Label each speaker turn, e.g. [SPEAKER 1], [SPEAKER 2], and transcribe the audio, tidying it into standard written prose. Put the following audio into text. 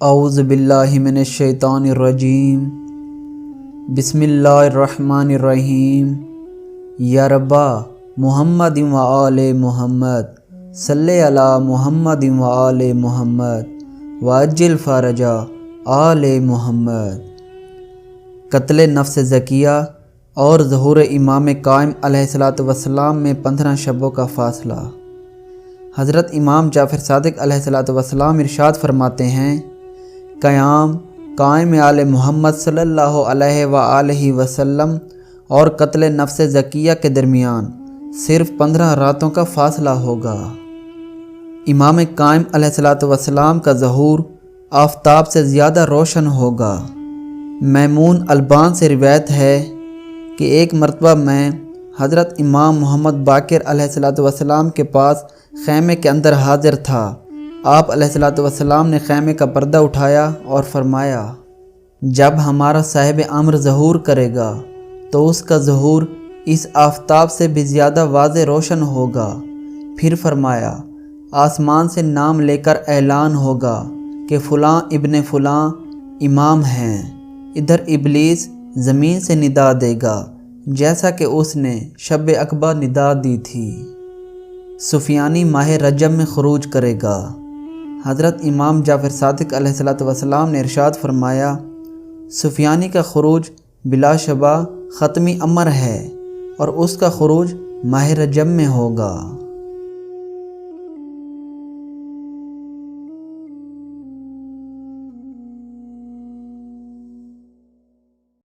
[SPEAKER 1] اعوذ باللہ من الشیطان الرجیم بسم اللہ الرحمن الرحیم یا ربا محمد و آل محمد صلی علی محمد و آل محمد واجل فرجا آل محمد۔ قتل نفس زکیہ اور ظہور امام قائم علیہ السلام میں 15 شبوں کا فاصلہ۔ حضرت امام جعفر صادق علیہ السلام ارشاد فرماتے ہیں، قیام قائم آل محمد صلی اللہ علیہ وآلہ وسلم اور قتل نفس زکیہ کے درمیان صرف 15 راتوں کا فاصلہ ہوگا۔ امام قائم علیہ السلام کا ظہور آفتاب سے زیادہ روشن ہوگا۔ میمون البان سے روایت ہے کہ ایک مرتبہ میں حضرت امام محمد باقر علیہ السلام کے پاس خیمے کے اندر حاضر تھا۔ آپ علیہ السلام نے خیمے کا پردہ اٹھایا اور فرمایا، جب ہمارا صاحب امر ظہور کرے گا تو اس کا ظہور اس آفتاب سے بھی زیادہ واضح روشن ہوگا۔ پھر فرمایا، آسمان سے نام لے کر اعلان ہوگا کہ فلاں ابن فلاں امام ہیں۔ ادھر ابلیس زمین سے ندا دے گا جیسا کہ اس نے شب عقبہ ندا دی تھی۔ سفیانی ماہ رجب میں خروج کرے گا۔ حضرت امام جعفر صادق علیہ السلام نے ارشاد فرمایا، سفیانی کا خروج بلا شبہ ختمی امر ہے اور اس کا خروج ماہ رجب میں ہوگا۔